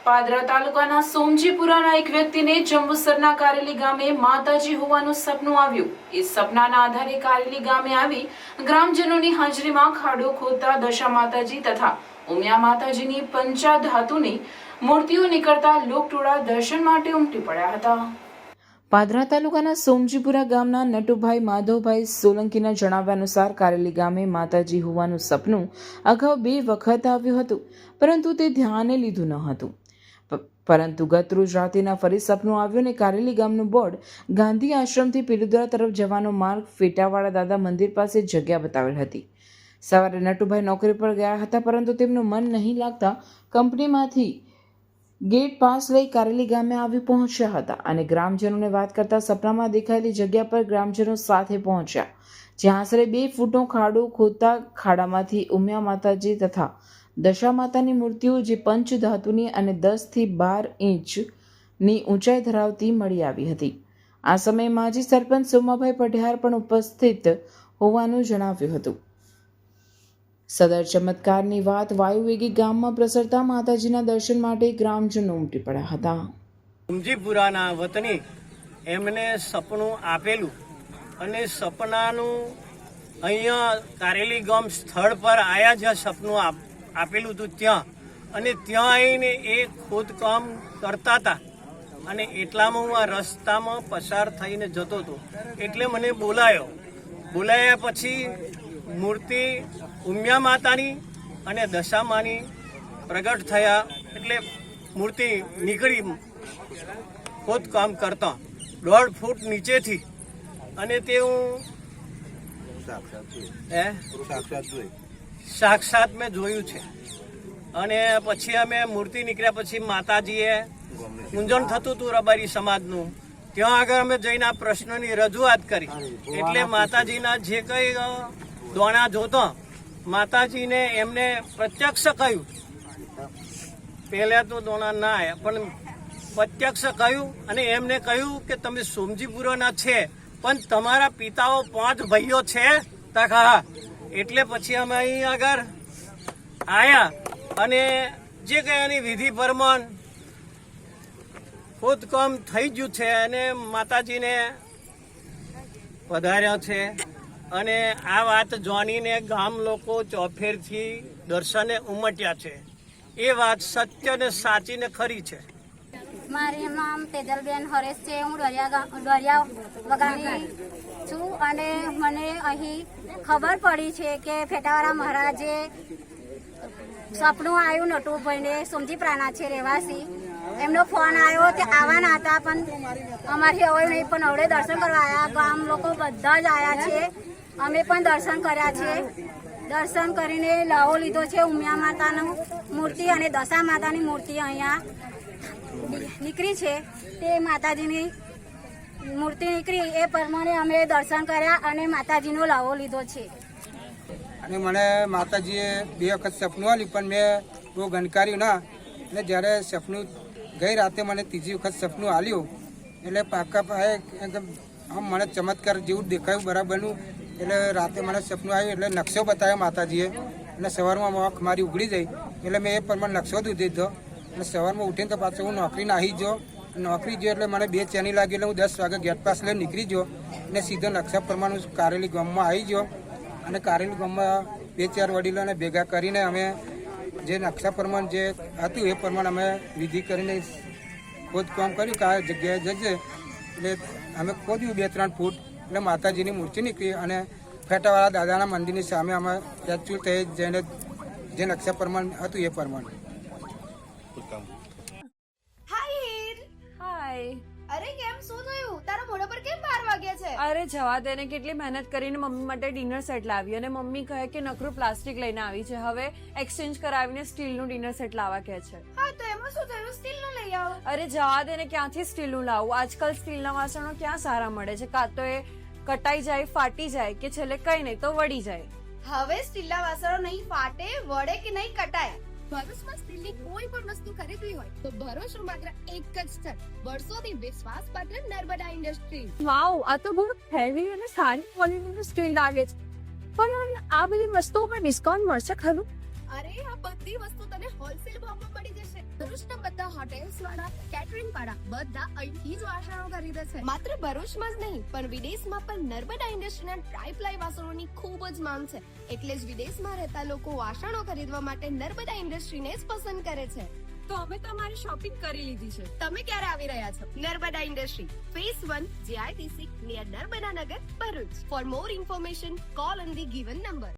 પાદરા તાલુકાના સોમજીપુરાના એક વ્યક્તિને જંબુસરના કારેલી ગામે માતાજી હોવાનું સપનું આવ્યું। એ સપનાના આધારે કારેલી ગામે આવી ગ્રામજનોની હાજરીમાં ખાડો ખોદતા દશા માતાજી તથા ઉમિયા માતાજીની પંચાધાતુની મૂર્તિઓ નીકળતા લોકટોળા દર્શન માટે ઉમટી પડ્યા હતા। પાદરા તાલુકાના સોમજીપુરા ગામના નટુભાઈ માધવભાઈ સોલંકીના જણાવ્યા અનુસાર કારેલી ગામે માતાજી હોવાનું સપનું અગાઉ 2 વખત આવ્યું હતું, પરંતુ તે ધ્યાને લીધું ન હતું। પરંતુ ગત રોજ રાત્રિના ફરી સપનું આવ્યું અને કારેલી ગામનું બોર્ડ ગાંધી આશ્રમથી પીલુદ્રા તરફ જવાનો માર્ગ ફેટાવાળા દાદા મંદિર પાસે જગ્યા બતાવેલ હતી। સવારે નટુભાઈ નોકરી પર ગયા હતા, પરંતુ તેમનું મન નહીં લાગતા કંપનીમાંથી ગેટ પાસ લઈ કારેલી ગામે આવી પહોંચ્યા હતા અને ગ્રામજનોને વાત કરતા સપનામાં દેખાયેલી જગ્યા પર ગ્રામજનો સાથે પહોંચ્યા, જ્યાં આશરે 2 ફૂટનો ખાડો ખોદતા ખાડામાંથી ઉમિયા માતાજી તથા દશા માતાની મૂર્તિઓ જે પંચધાતુની અને 10 થી 12 ઇંચની ઊંચાઈ ધરાવતી મળી આવી હતી। આ સમયે માજી સરપંચ સોમાભાઈ પઢિયાર પણ ઉપસ્થિત હોવાનું જણાવ્યું હતું। સદર ચમત્કારની વાત વાયુવેગી ગામમાં પ્રસરતા માતાજીના દર્શન માટે ગ્રામજનો ઉમટી પડ્યા હતા। સોમજીપુરાના વતની એમને સપનું આપેલું અને સપનાનું અહીંયા કારેલી ગામ સ્થળ પર આવ્યા, જ્યાં સપનું આપેલું હતું ત્યાં, અને ત્યાં આવીને એ ખોદકામ કરતા હતા અને એટલામાં હું આ રસ્તામાં પસાર થઈને જતો હતો, એટલે મને બોલાયા પછી મૂર્તિ ઉમિયા માતાની અને દશામાની પ્રગટ થયા, એટલે મૂર્તિ નીકળી ખોદકામ કરતા 1.5 ફૂટ નીચેથી, અને તે હું સાક્ષાત મેં જોયું છે। અને પછી અમે મૂર્તિ નીકળ્યા પછી માતાજીએ પૂંજન થતું હતું રબારી સમાજનું, ત્યાં આગળ અમે જઈને આ પ્રશ્નની રજૂઆત કરી, એટલે માતાજીના જે કંઈ દોણા જોતો માતાજીને એમને પ્રત્યક્ષ કહ્યું, પહેલા તો દોણા ના આવ્યા પણ પ્રત્યક્ષ કહ્યું અને એમને કહ્યું કે તમે સોમજીપુરાના છે, પણ તમારા પિતાઓ 5 ભાઈઓ છે? હા। એટલે પછી અમે અહીં આગળ આવ્યા અને જે કંઈ એની વિધિ પ્રમાણ ખોદકામ થઈ ગયું છે અને માતાજીને પધાર્યા છે, અને આ વાત જાણીને ગામ લોકો ચોફેરથી દર્શને ઉમટ્યા છે। એ વાત સત્ય ને સાચી ને ખરી છે। મારું નામ તેજલબેન હરેશ છે। હું દરિયા વગાની છું અને મને અહીં ખબર પડી છે કે ફેટાવાળા મહારાજે સપનું આવ્યું નટુભાઈને, સોમજીપુરાના છે રહેવાસી, એમનો ફોન આવ્યો તે આવવાના હતા પણ અમારી હવે નહીં, પણ હવે દર્શન કરવા આવ્યા। ગામ લોકો બધા જ આવ્યા છે, અમે પણ દર્શન કર્યા છે। દર્શન કરીને લાવો લીધો છે ઉમિયા માતાનું મૂર્તિ અને દશા માતાની મૂર્તિ અહીંયા નીકળી છે। તે માતાજીની મૂર્તિ નીકળી એ પ્રમાણે અમે દર્શન કર્યા અને માતાજીનો લાવો લીધો છે। અને મને માતાજીએ 2 વખત સપનું આવ્યું, પણ મેં બહુ ગણકાર્યું ના, અને જ્યારે સપનું ગઈ રાતે મને 3જી વખત સપનું આવ્યું, એટલે પાકા પાયે આમ મને ચમત્કાર જેવું દેખાયું બરાબરનું। એટલે રાતે મને સપનું આવ્યું એટલે નકશો બતાવ્યો માતાજીએ, અને સવારમાં આંખ મારી ઉઘડી જાય એટલે મેં એ પ્રમાણે નકશો દીધો, અને સવારમાં ઉઠીને તો પાછો હું નોકરીને આવી ગયો। નોકરી ગયો એટલે મને 2 ચેની લાગી, એટલે હું 10 વાગે ગેટ પાસ લઈને નીકળી ગયો અને સીધો નકશા પ્રમાણે કારેલી ગામમાં આવી ગયો। અને કારેલી ગામમાં 2-4 વડીલોને ભેગા કરીને અમે જે નકશા પ્રમાણે જે હતું એ પ્રમાણે અમે વિધિ કરીને ખોદકામ કર્યું કે આ જગ્યાએ જજે, એટલે અમે ખોદ્યું 2-3 ફૂટ, એટલે માતાજીની મૂર્તિ નીકળી અને ફેટાવાળા દાદાના મંદિરની સામે અમે એકચ્યુઅલ થઈ જઈને જે નકશા પ્રમાણે હતું એ પ્રમાણે। અરે કેમ શું થયું? તારા મોઢા પર કેમ 12 વાગ્યા છે? અરે જવા દે ને, કેટલી મહેનત કરીને મમ્મી માટે ડિનર સેટ લાવી અને મમ્મી કહે કે નકરું પ્લાસ્ટિક લઈને આવી છે, હવે એક્સચેન્જ કરાવીને સ્ટીલનું ડિનર સેટ લાવવા કહે છે। હા તો એમાં શું થયું? સ્ટીલનું લઈ આવો। અરે જવા દે ને, ક્યાંથી સ્ટીલનું લાવું? આજકાલ સ્ટીલના વાસણો ક્યાં સારા મળે છે? કાં તો એ કટાઈ જાય, ફાટી જાય, કે છેલ્લે કઈ નહીં તો વળી જાય। હવે સ્ટીલના વાસણો નહીં ફાટે, વળે કે નહીં કટાય। ભરૂચમાં સ્ટીલની કોઈ પણ વસ્તુ ખરીદવી હોય તો ભરોસો માત્ર એક જ સ્થળ, વર્ષોથી વિશ્વાસપાત્ર નર્મદા ઇન્ડસ્ટ્રીઝ। વાવ, આ તો બહુ હેવી અને સારી ક્વોલિટીનું સ્ટીલ લાગે છે, પણ આ બધી વસ્તુઓ પર ડિસ્કાઉન્ટ મળશે ખરું? અરે આ બધી વસ્તુ તને હોલસેલ ભાવમાં મળી જશે. ભરૂચના બધા હોટેલ્સ વાળા, કેટરિંગ વાળા બધા અહીંથી જ વાસણો ખરીદે છે. માત્ર ભરૂચમાં જ નહીં પણ વિદેશમાં પણ નર્મદા ઇન્ડસ્ટ્રીના ટ્રાય-પ્લાય વાસણોની ખૂબ જ માંગ છે. એટલે જ વિદેશમાં રહેતા લોકો વાસણો ખરીદવા માટે નર્મદા ઇન્ડસ્ટ્રીને જ પસંદ કરે છે. તો અમે તમારી શોપિંગ કરી લીધી છે. તમે ક્યારે આવી રહ્યા છો? Narmada industry, phase 1, JITC, near Narmada Nagar, Bharuch. For more information, call on the given number.